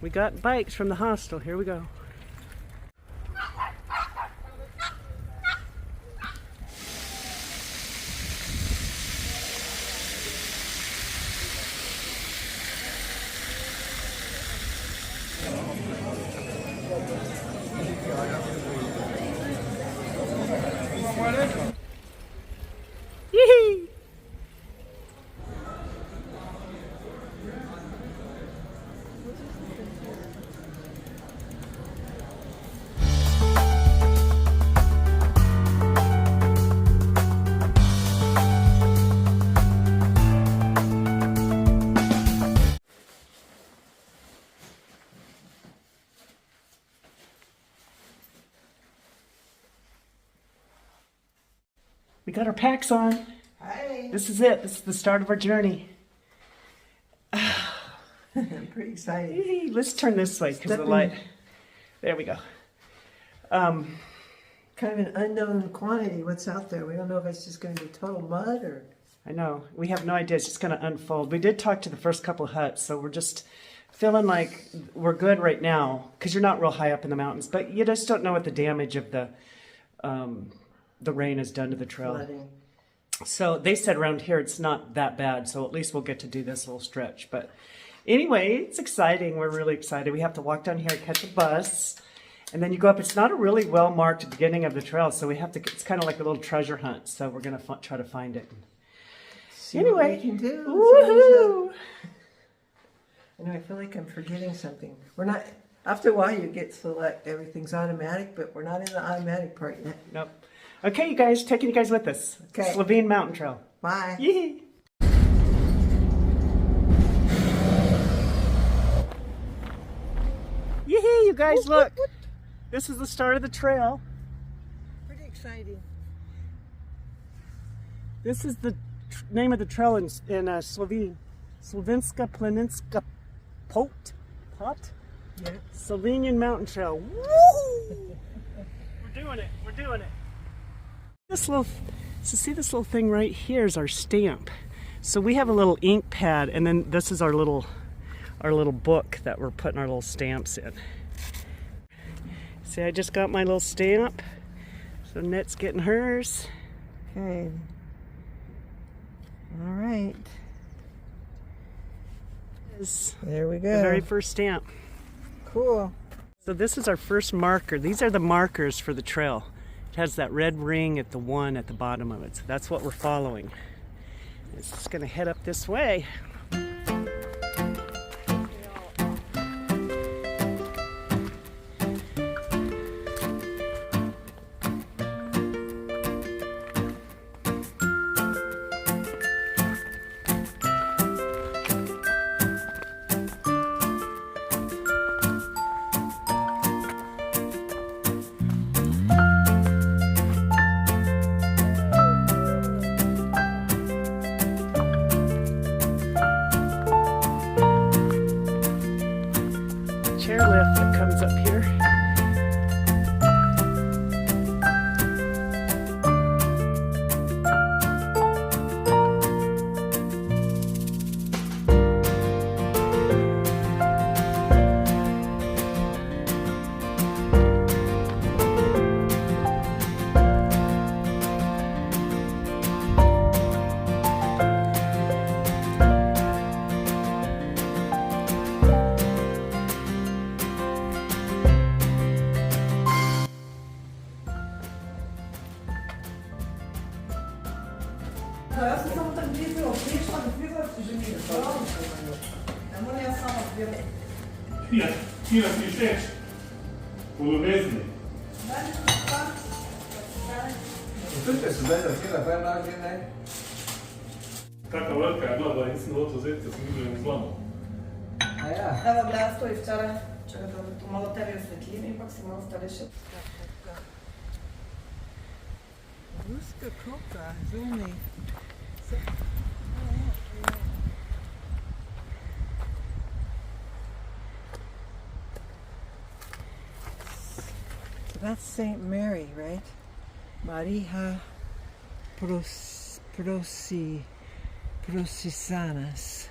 We got bikes from the hostel. Here we go. Yee-hee! We got our packs on. Hi. This is it. This is the start of our journey. I'm pretty excited. Yee-hee. Let's turn this way because of the light. There we go. Kind of an unknown quantity what's out there. We don't know if it's just going to be total mud or... I know. We have no idea. It's just going to unfold. We did talk to the first couple of huts, so we're just feeling like we're good right now because you're not real high up in the mountains, but you just don't know what the damage of the rain has done to the trail. flooding. So they said around here it's not that bad, so at least we'll get to do this little stretch. But anyway, it's exciting. We're really excited. We have to walk down here, catch a bus, and then you go up. It's not a really well-marked beginning of the trail, so we have to, it's kind of like a little treasure hunt, so we're going to try to find it. See Anyway, what we can do. woohoo! I know, I feel like I'm forgetting something. We're not... After a while, you get select. Everything's automatic, but we're not in the automatic part yet. Nope. Okay, you guys, taking you guys with us. Okay. Slovene Mountain Trail. Bye. Yee! Yee! You guys, look. This is the start of the trail. Pretty exciting. This is the name of the trail in Slovene. Slovenska planinska pot. Yeah. Slovenian Mountain Trail. Woo! We're doing it. We're doing it. This little, so see this little thing right here is our stamp. So we have a little ink pad, and then this is our little book that we're putting our little stamps in. See, I just got my little stamp. So Net's getting hers. Okay. All right. There we go. The very first stamp. Cool. So this is our first marker. These are the markers for the trail. It has that red ring at the 1 at the bottom of it. So that's what we're following. It's just going to head up this way. Chairlift that comes up here. Ja sam samo tak blizu otišla, da videla si že mi je to. Ne moram jaz sama videla. Kira ti všeč? V ljubezni. Tudi se zdaj zaskila premlažje, ne? Taka velika je bila, da nisem hotel vzeti, da sem videl in zlomil. A ja. Evo, gledaj, stoji včeraj, čakaj, da to malo tebi osvetlim, ipak si malo starejši. Ruska koka, zunaj. So that's St. Mary, right? Maria Processanas.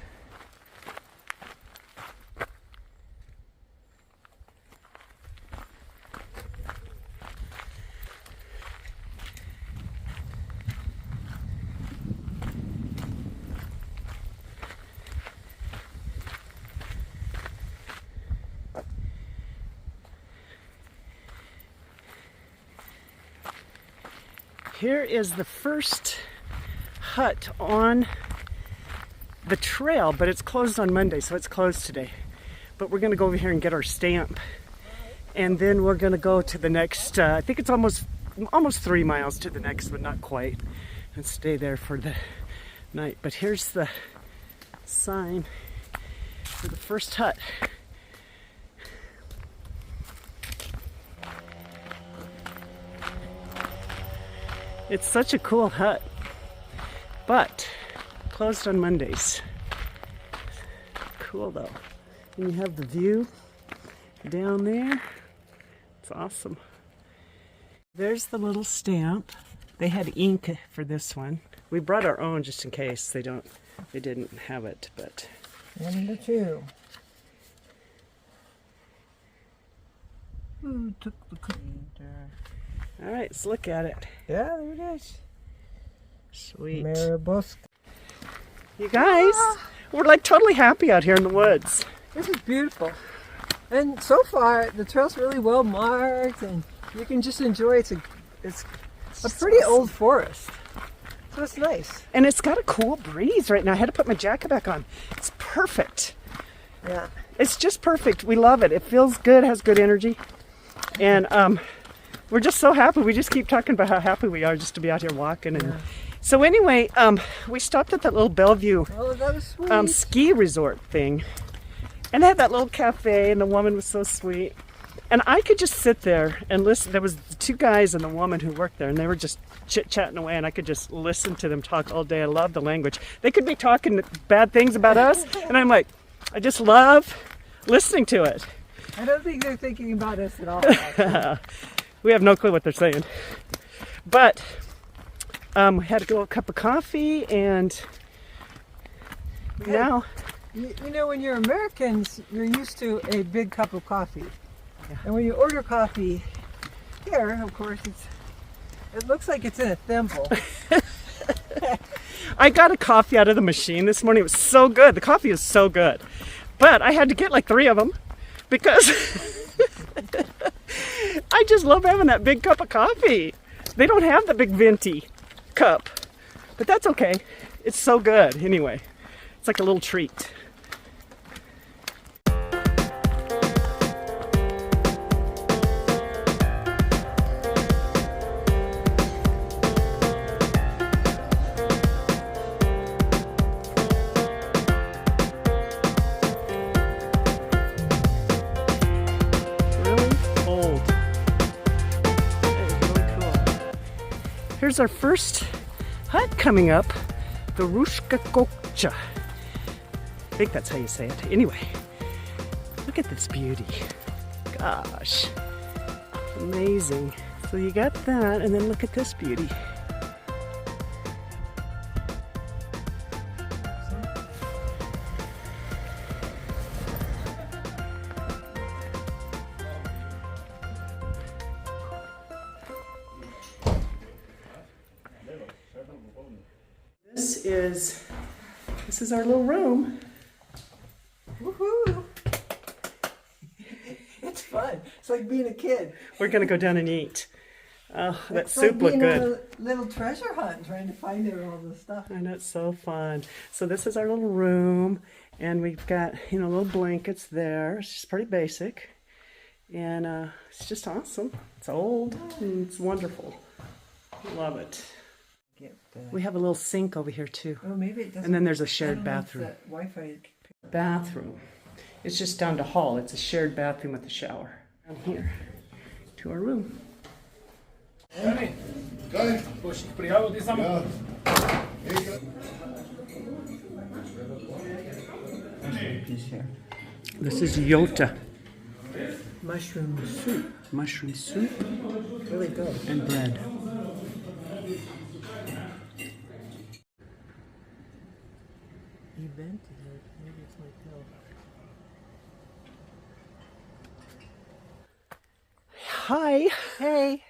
Here is the first hut on the trail, but it's closed on Monday, so it's closed today. But we're gonna go over here and get our stamp. And then we're gonna go to the next, I think it's almost 3 miles to the next one, not quite, and stay there for the night. But here's the sign for the first hut. It's such a cool hut, but closed on Mondays. Cool though. And you have the view down there. It's awesome. There's the little stamp. They had ink for this one. We brought our own just in case they didn't have it, but. Number 2. Who took the cookie? All right, let's look at it. Yeah, there it is. Sweet. Maribor. You guys, we're like totally happy out here in the woods. This is beautiful. And so far, the trail's really well marked, and you can just enjoy it. It's a pretty old forest. So it's nice. And it's got a cool breeze right now. I had to put my jacket back on. It's perfect. Yeah. It's just perfect. We love it. It feels good, has good energy. And we're just so happy. We just keep talking about how happy we are just to be out here walking. And so anyway, we stopped at that little Bellevue that was sweet. ski resort thing. And they had that little cafe, and the woman was so sweet. And I could just sit there and listen. There was 2 guys and the woman who worked there, and they were just chit-chatting away, and I could just listen to them talk all day. I love the language. They could be talking bad things about us, and I'm like, I just love listening to it. I don't think they're thinking about us at all. We have no clue what they're saying. But we had to go a cup of coffee, and now... You know, when you're Americans, you're used to a big cup of coffee. Yeah. And when you order coffee here, of course, it looks like it's in a thimble. I got a coffee out of the machine this morning. It was so good. The coffee is so good. But I had to get like 3 of them because I just love having that big cup of coffee. They don't have the big venti cup, but that's okay. It's so good anyway. It's like a little treat. Here's our first hut coming up, the Rushka Kokcha. I think that's how you say it. Anyway, look at this beauty. Gosh, amazing. So you got that, and then look at this beauty. This is our little room. Woohoo! It's fun. It's like being a kid. We're gonna go down and eat. Oh, that It's soup like looked being good. on a little treasure hunt, trying to find all this stuff. I know, it's so fun. So this is our little room, and we've got, you know, little blankets there. It's just pretty basic, and it's just awesome. It's old and it's wonderful. Love it. We have a little sink over here too. Oh, maybe it doesn't. And then there's a shared bathroom. Wi-Fi. Bathroom. It's just down the hall. It's a shared bathroom with a shower. Down here to our room. This is Yota. Mushroom soup. Mushroom soup Really good. and bread. Event here. Maybe it's my pill. Hi. Hey.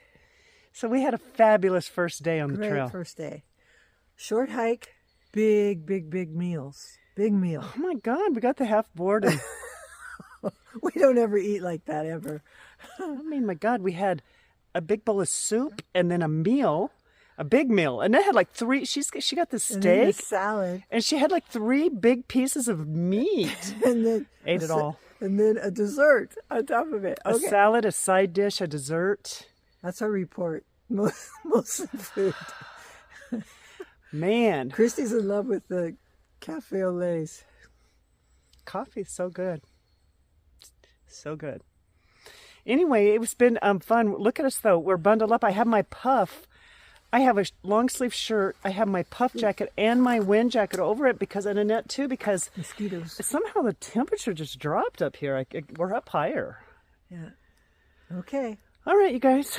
So we had a fabulous first day on the Great trail. first day. Short hike. Big meals. Big meal. Oh my God, we got the half board. And, We don't ever eat like that ever. I mean, my God, we had a big bowl of soup and then a meal A big meal. And it had like three, she got the And then a steak. salad. And she had like 3 big pieces of meat. And then Ate it all. And then a dessert on top of it. A salad, a side dish, a dessert. That's our report. Most of the food. Man. Christy's in love with the cafe au lait. Coffee is so good. So good. Anyway, it's been fun. Look at us though. We're bundled up. I have my puff. I have a long sleeve shirt. I have my puff jacket and my wind jacket over it because and a net too because Mosquitoes. somehow the temperature just dropped up here. We're up higher. Yeah. Okay. All right, you guys.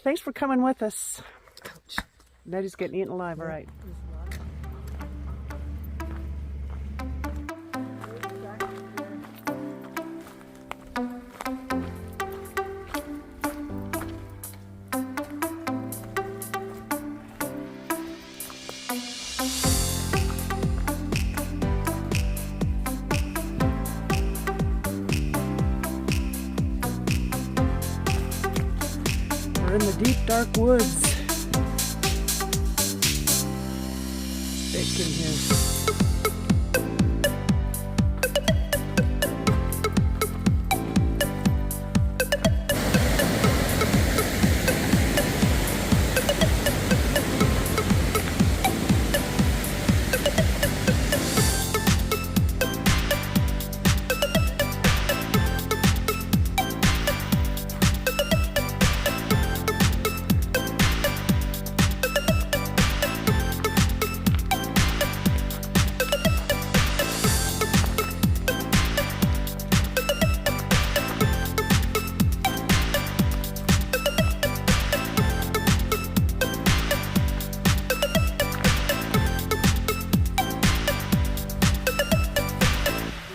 Thanks for coming with us. Ouch. Nettie's getting eaten alive. All right. We're in the deep, dark woods. Baked in here.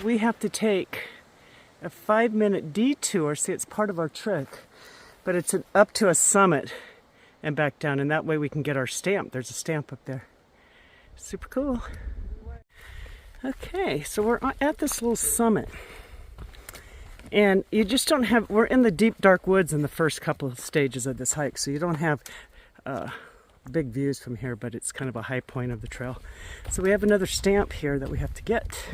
We have to take a 5-minute detour. See, it's part of our trek, but it's up to a summit and back down, and that way we can get our stamp. There's a stamp up there. Super cool. Okay, so we're at this little summit, and you just don't have, we're in the deep dark woods in the first couple of stages of this hike, so you don't have big views from here, but it's kind of a high point of the trail. So we have another stamp here that we have to get.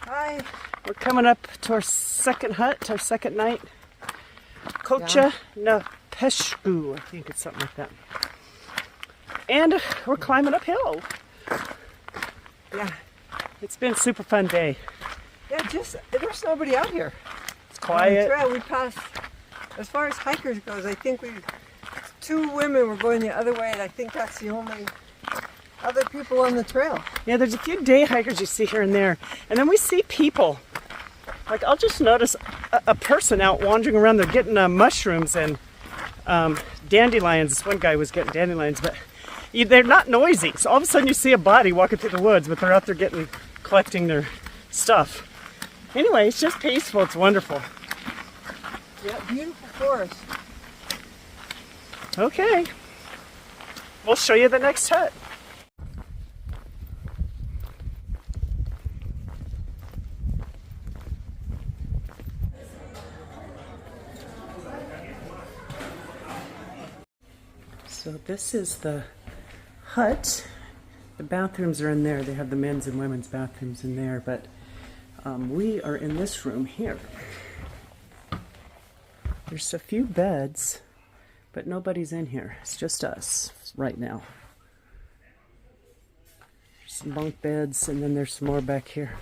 Hi. We're coming up to our second hut, our second night. Kocha na Peshku, I think it's something like that. And we're climbing uphill. Yeah, it's been a super fun day. Yeah, there's nobody out here. It's quiet. On the trail, we passed, as far as hikers goes, I think 2 women were going the other way, and I think that's the only other people on the trail. Yeah, there's a few day hikers you see here and there. And then we see people. Like, I'll just notice a person out wandering around. They're getting mushrooms and dandelions. This one guy was getting dandelions, but they're not noisy. So all of a sudden you see a body walking through the woods, but they're out there collecting their stuff. Anyway, it's just peaceful. It's wonderful. Yeah, beautiful forest. Okay. We'll show you the next hut. So this is the hut. The bathrooms are in there. They have the men's and women's bathrooms in there, but we are in this room here. There's a few beds, but nobody's in here. It's just us right now. There's some bunk beds, and then there's some more back here.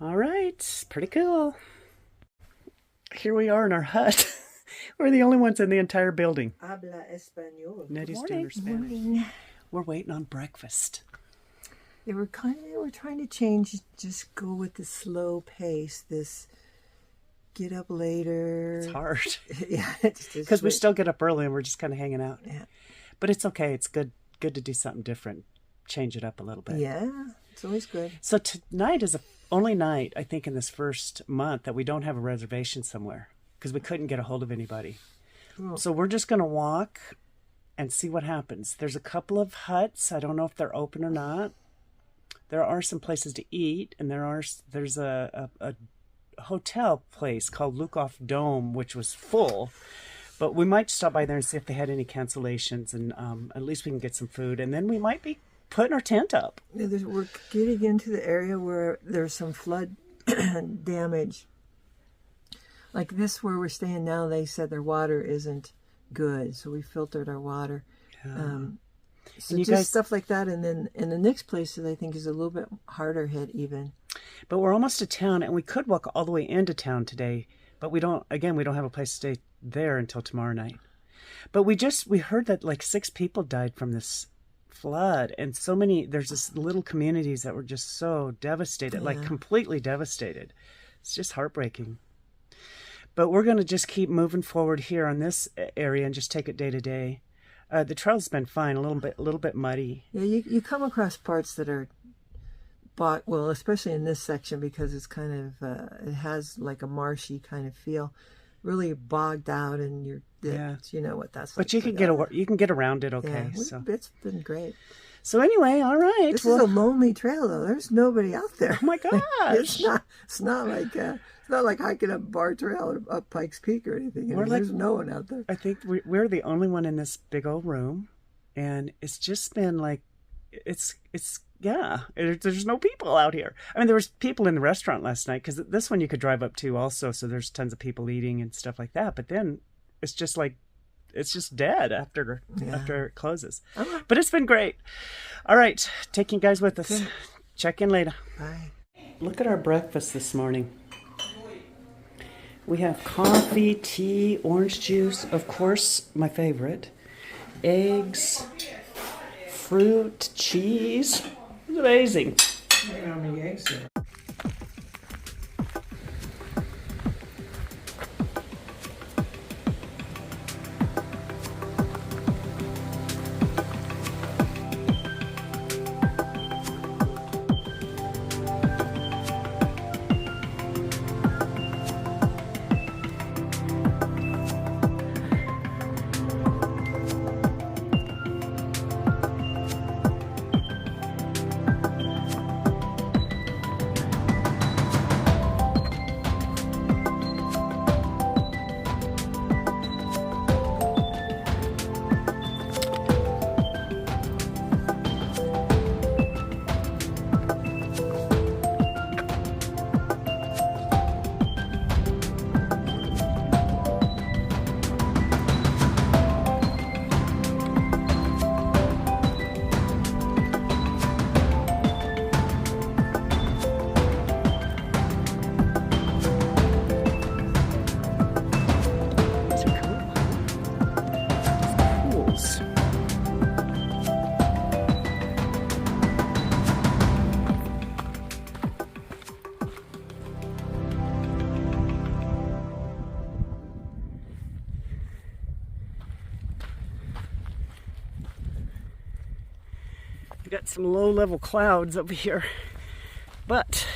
All right, pretty cool. Here we are in our hut. We're the only ones in the entire building. Habla español. Nettie's doing her Spanish. We're waiting on breakfast. Yeah, we're trying to change, just go with the slow pace. This get up later. It's hard. Yeah. Because we still get up early and we're just kind of hanging out. Yeah. But it's okay. It's good to do something different. Change it up a little bit. Yeah. It's always good. So tonight is the only night, I think, in this first month that we don't have a reservation somewhere because we couldn't get a hold of anybody. Cool. So we're just going to walk and see what happens. There's a couple of huts. I don't know if they're open or not. There are some places to eat, and there's a hotel place called Lukoff Dome, which was full. But we might stop by there and see if they had any cancellations, and at least we can get some food. And then we might be putting our tent up. Yeah, we're getting into the area where there's some flood damage. Like this where we're staying now, they said their water isn't good, so we filtered our water. Yeah. So and you just guys, stuff like that, and then in the next place that I think is a little bit harder hit even. But we're almost to town, and we could walk all the way into town today, but we don't have a place to stay there until tomorrow night. But we heard that like 6 people died from this flood, and so many, there's this little communities that were just so devastated, like completely devastated. It's just heartbreaking. But we're going to just keep moving forward here on this area and just take it day to day. The trail's been fine, a little bit muddy. Yeah, you come across parts that are well, especially in this section because it's kind of it has like a marshy kind of feel, really bogged out, and you know what that's like. But you can get around it okay. Yeah, so it's been great. So anyway, all right. This is a lonely trail though. There's nobody out there. Oh my gosh! It's not like hiking up Bar Trail or up Pikes Peak or anything. There's no one out there. I think we're the only one in this big old room, and it's just been like, there's no people out here. I mean, there was people in the restaurant last night because this one you could drive up to also, so there's tons of people eating and stuff like that. But then it's just dead after it closes. Oh. But it's been great. All right, take you guys with us. Okay. Check in later. Bye. Look at our breakfast this morning. We have coffee, tea, orange juice, of course, my favorite, eggs, fruit, cheese. It's amazing. How many eggs there? We got some low-level clouds over here, but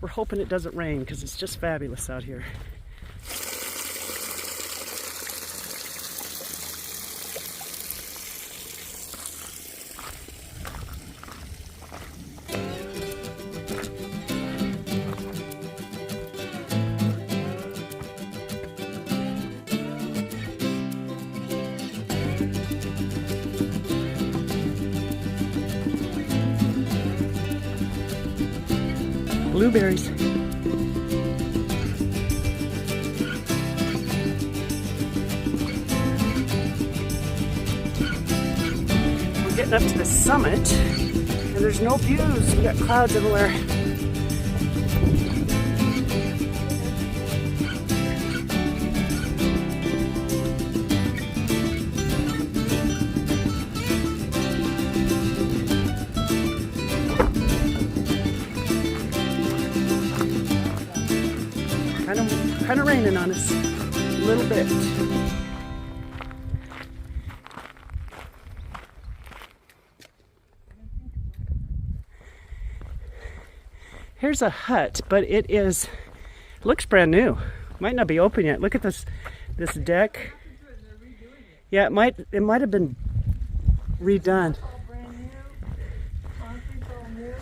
we're hoping it doesn't rain because it's just fabulous out here. Blueberries. We're getting up to the summit, and there's no views. We got clouds everywhere. kind of raining on us a little bit. Here's a hut, but it looks brand new. Might not be open yet. Look at this deck. Yeah, it might have been redone.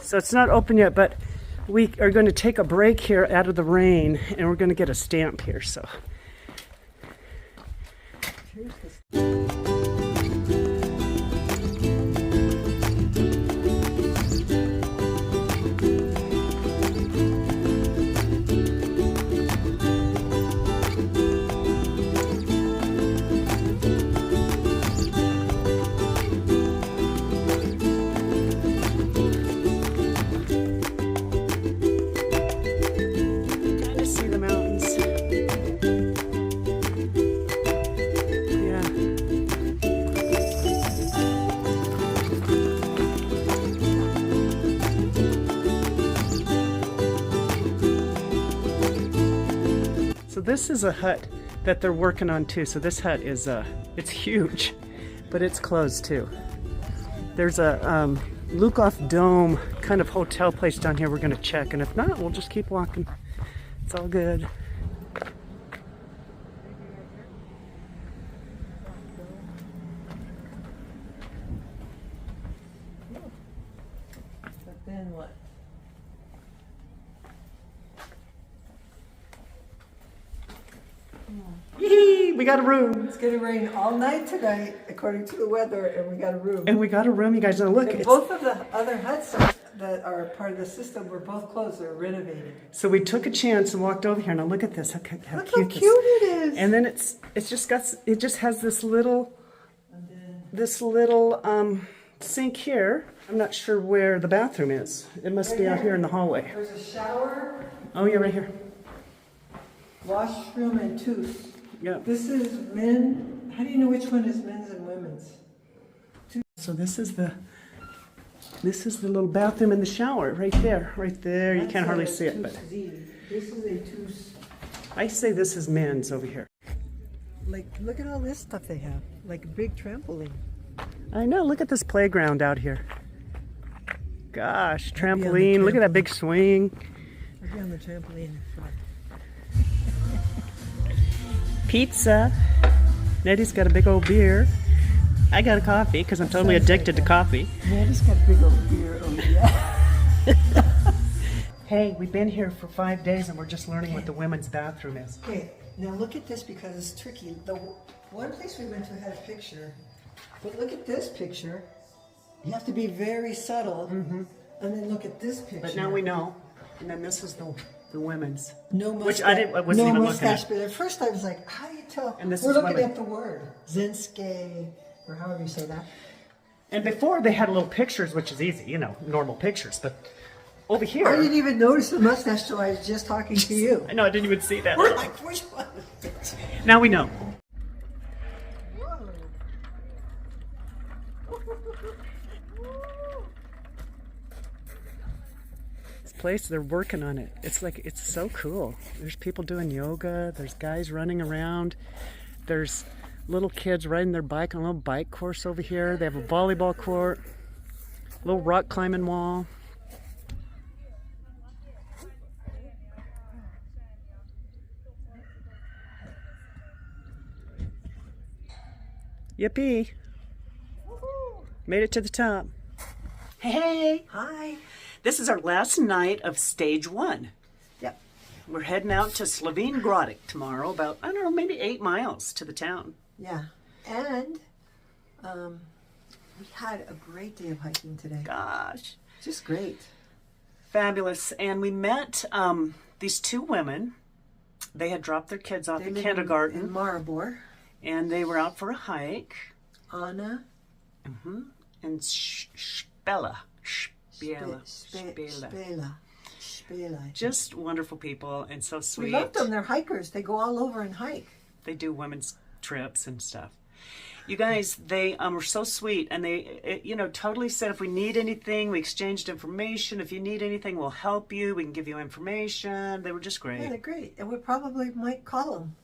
So it's not open yet, but we are going to take a break here out of the rain, and we're going to get a stamp here. So. This is a hut that they're working on too. So this hut is it's huge, but it's closed too. There's a Lukoff Dome kind of hotel place down here we're gonna check, and if not, we'll just keep walking. It's all good. But then what? Yee, we got a room. It's going to rain all night tonight, according to the weather, and we got a room. And we got a room, you guys. Now look. And both of the other huts that are part of the system were both closed. They're renovated. So we took a chance and walked over here. Now look at this. Look how cute it is. And then it just has this little sink here. I'm not sure where the bathroom is. It must be out here in the hallway. There's a shower. Oh yeah, right here. Washroom and tooth. Yeah. This is men. How do you know which one is men's and women's? So this is the little bathroom and the shower right there. Right there. You can't hardly see it, but this is a tooth. I say this is men's over here. Like, look at all this stuff they have. Like a big trampoline. I know. Look at this playground out here. Gosh, trampoline. Look at that big swing. I'll be on the trampoline in front. Pizza. Nettie's got a big old beer. I got a coffee because I'm totally addicted to coffee. Nettie's got a big old beer. Oh yeah. Hey, we've been here for 5 days and we're just learning what the women's bathroom is. Okay, now look at this because it's tricky. The one place we went to had a picture, but look at this picture. You have to be very subtle, and then look at this picture. But now we know. And then this is the women's. No mustache. Which I wasn't even looking at. But at first I was like, how do you tell? And this We're is looking women. at the word. Zinske, or however you say that. And before they had little pictures, which is easy, normal pictures. But over here. I didn't even notice the mustache till I was just talking to you. I know, I didn't even see that. We're like, which one? Now we know. This place, they're working on it. It's so cool. There's people doing yoga. There's guys running around. There's little kids riding their bike on a little bike course over here. They have a volleyball court, a little rock climbing wall. Yippee! Made it to the top. Hey! Hi. This is our last night of stage 1. Yep. We're heading out to Slovene Gradec tomorrow, about, I don't know, maybe 8 miles to the town. Yeah. And we had a great day of hiking today. Gosh. Just great. Fabulous. And we met these 2 women. They had dropped their kids off at kindergarten. In Maribor. And they were out for a hike. Anna. And Spela. Spela. Just wonderful people and so sweet. We love them. They're hikers. They go all over and hike. They do women's trips and stuff. You guys, they were so sweet, and they, totally said if we need anything, we exchanged information. If you need anything, we'll help you. We can give you information. They were just great. Yeah, they're great. And we probably might call them.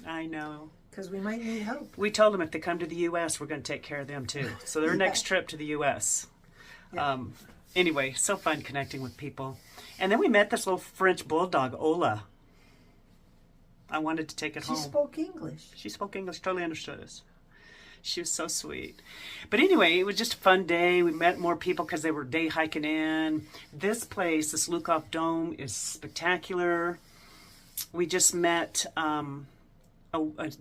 I know. Because we might need help. We told them if they come to the U.S., we're going to take care of them too. So their next trip to the U.S. Yeah. Anyway, so fun connecting with people. And then we met this little French bulldog, Ola. I wanted to take it home. She spoke English. She spoke English, totally understood us. She was so sweet. But anyway, it was just a fun day. We met more people because they were day hiking in. This place, this Lukov Dome, is spectacular. We just met a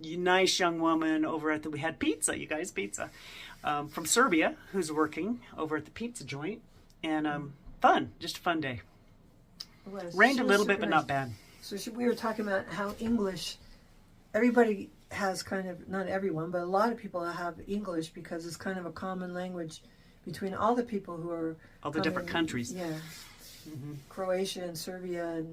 nice young woman over at we had pizza, you guys, pizza, from Serbia, who's working over at the pizza joint. And fun, just a fun day. Rained a little bit, but not bad. So we were talking about how English, everybody has kind of, not everyone, but a lot of people have English because it's kind of a common language between all the people who are all the different countries. Yeah. Mm-hmm. Croatia and Serbia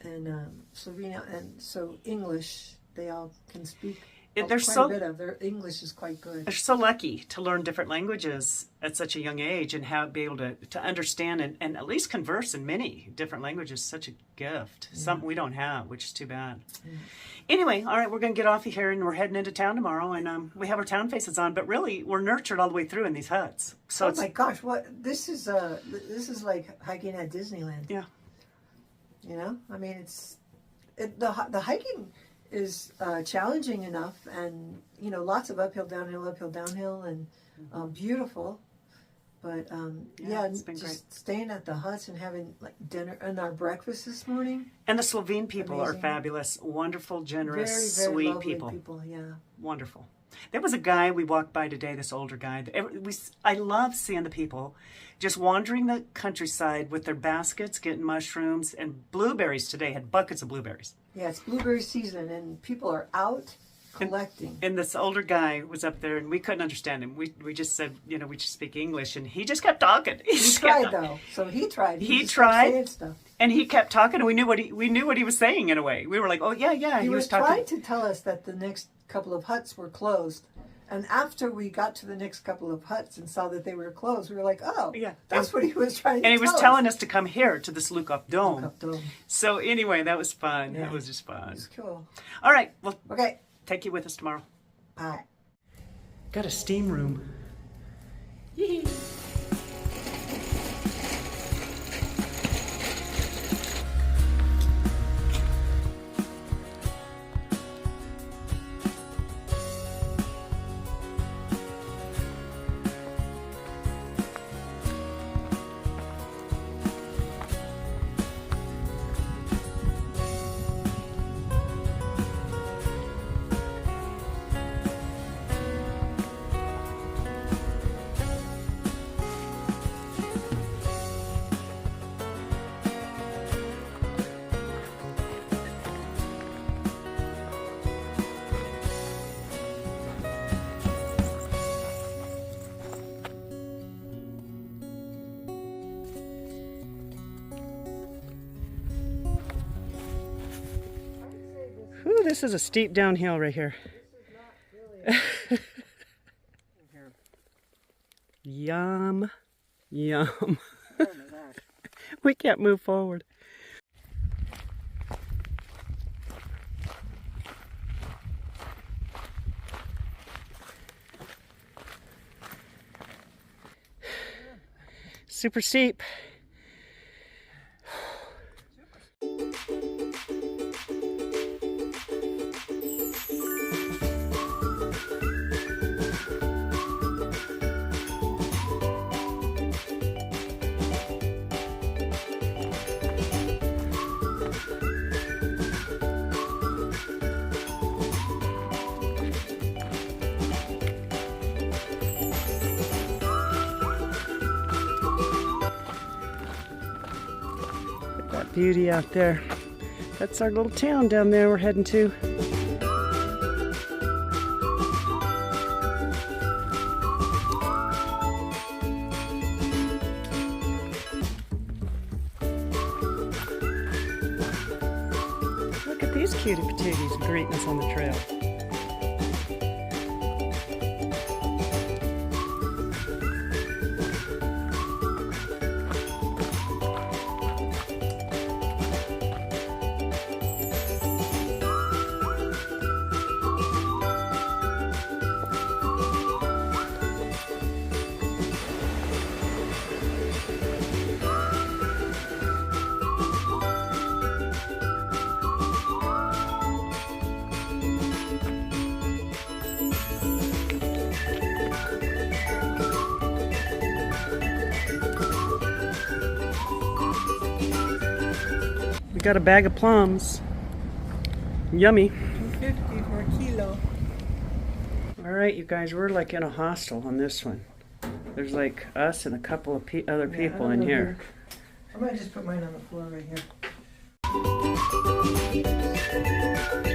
and Slovenia, and so English, they all can speak. Their English is quite good. They're so lucky to learn different languages at such a young age and be able to understand and at least converse in many different languages. Such a gift. Yeah. Something we don't have, which is too bad. Yeah. Anyway, all right, we're going to get off of here and we're heading into town tomorrow, and we have our town faces on, but really we're nurtured all the way through in these huts. So my gosh, this is like hiking at Disneyland. Yeah. I mean, the hiking is challenging enough, and lots of uphill, downhill, and beautiful. But it's been great. Staying at the huts and having like dinner and our breakfast this morning. And the Slovene people are fabulous, wonderful, generous, very, very sweet lovely people. Yeah, wonderful. There was a guy we walked by today, this older guy. I love seeing the people just wandering the countryside with their baskets, getting mushrooms and blueberries today. Had buckets of blueberries. Yeah, it's blueberry season, and people are out collecting. And this older guy was up there, and we couldn't understand him. We just said, we just speak English, and he just kept talking. He tried, though. So he tried. He tried, saying stuff. And he kept talking, and we knew what he was saying in a way. We were like, oh, yeah. He was talking. trying to tell us that the next couple of huts were closed. And after we got to the next couple of huts and saw that they were closed, we were like, oh, yeah, that's what he was trying to tell us. And he was telling us to come here to this Lukov Dome. Lukov Dome. So anyway, that was fun. Yeah. That was just fun. It was cool. All right. Well, okay. Take you with us tomorrow. Bye. Got a steam room. Yee. Ooh, this is a steep downhill right here. Yum. Yum. We can't move forward. Super steep. Beauty out there. That's our little town down there we're heading to. Look at these cutie patooties greeting us on the trail. We got a bag of plums. Yummy. $2.50 for a kilo. All right, you guys, we're like in a hostel on this one. There's like us and a couple of other people in here. I might just put mine on the floor right here.